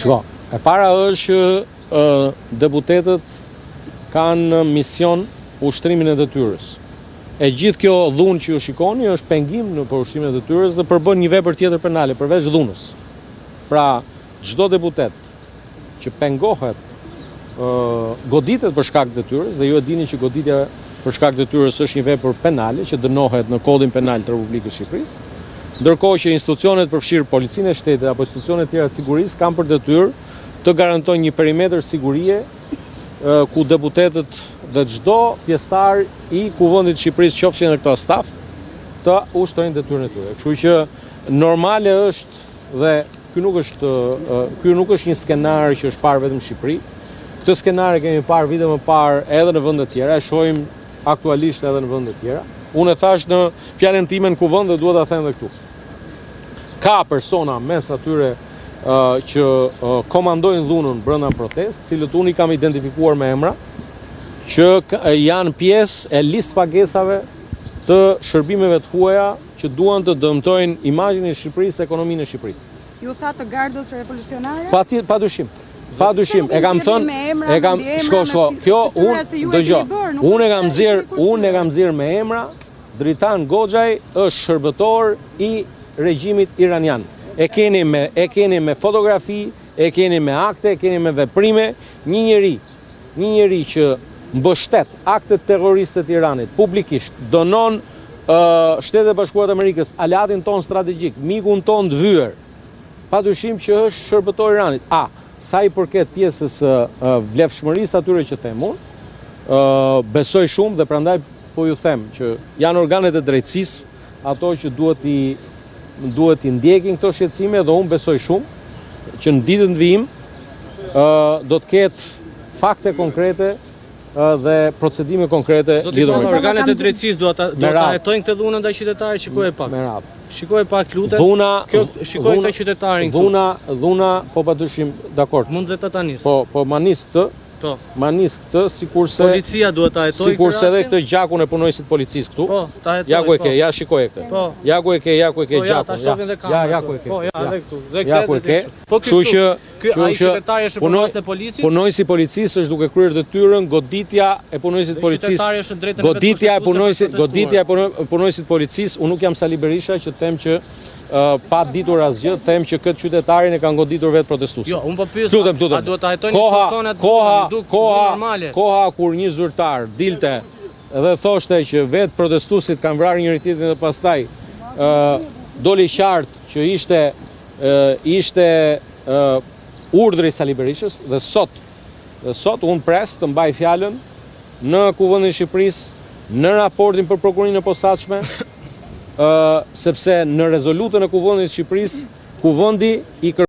Shko, e para është që deputetët kanë mision ushtrimin e detyrës. E gjithë kjo dhunë që ju shikoni është pengim në për ushtrimin e detyrës dhe përbën një vepër tjetër penale përveç dhunës. Pra, çdo deputet që pengohet goditet për shkak të detyrës, dhe ju e dini që goditja për shkak të detyrës është një vepër penale që dënohet në Kodin Penal të Republikës së Shqipërisë. Ndërkohë që institucionet përfshirë Policinë e Shtetit apo institucionet tjera të sigurisë kanë për detyrë të garantojnë një perimetër sigurie ku deputetët dhe çdo pjesëtar i Kuvendit të Shqipërisë, qofshin edhe këto staf, të ushtrojnë detyrën e tyre. Kështu që normale është dhe ky nuk është një skenar që është parë vetëm në Shqipëri. Këtë skenar e kemi parë vite më parë edhe në vende të tjera, e shohim aktualisht edhe në vende të tjera. Unë e thash në fjalën time në Kuvend dhe duhet ta them edhe këtu. Ka persona mes atyre që komandojnë dhunën brenda protest, cilët unë i kam identifikuar me emra, që janë pjesë e listë pagesave të shërbimeve të huaja që duan të dëmtojnë imazhin e Shqipërisë, ekonominë e Shqipërisë. Ju tha të Gardës Revolucionare? Padyshim. Padyshim, e kam thënë, shko, kjo unë e kam nxjerr me emra. Dritan Goxhaj është shërbëtor i regjimit iranian. E keni me fotografi, e keni me akte, e keni me veprime, një njeri që mbështet aktet terroriste të Iranit publikisht, dënon Shtetet e Bashkuara të Amerikës, aleatin ton strategjik, mikun ton të vyer. Padyshim që është shërbëtor i Iranit. Sa i përket pjesës vlefshmërisë atyre që them unë, besoj shumë dhe prandaj po ju them që janë organet e drejtësisë ato që duhet i ndjekin këto shqetësime dhe unë besoj shumë që në ditën e vijim do të ketë fakte konkrete dhe procedime konkrete lidhur me organet e drejtësisë do ta hetojnë këtë dhunë ndaj qytetarit, shikoj pak. Shikoj pak lutem. Shikoj këtë qytetarin këtu. Dhuna po padyshim, dakord. Mund vetë ta nis. Po manis këtë. Po. Manis këtë sikurse policia duhet ta hetojë. Sikurse edhe këtë gjakun e punojësit policisë këtu. Po, ta hetojë. Ja ku e ke, ja shikoj këtë. Po. Ja ku e ke gjakun. Ja, ta shohin edhe kamerën. Ja ku e ke. Po, ja edhe këtu. Dhe ja ku e ke. Kështu që ai qytetari është punonjës të policisë. Punonjësi i policisë është duke kryer detyrën, goditja e punonjësit të policisë. Goditja e punonjësit të policisë, unë nuk jam Sali Berisha që them që pa ditur asgjë, them që këtë qytetarin e kanë goditur vetë protestuesit. Jo, unë po pyes, a duhet ta hetojnë institucionet normale? Koha kur një zyrtar dilte dhe thoshte që vetë protestuesit kanë vrarë njëri tjetrin dhe pastaj doli qartë që ishte urdhri i Sali Berishës dhe sot unë pres të mbaj fjalën në Kuvendin e Shqipërisë në raportin për prokurinë e posaçme, sepse në rezolutën e Kuvendit të Shqipërisë, Kuvendi i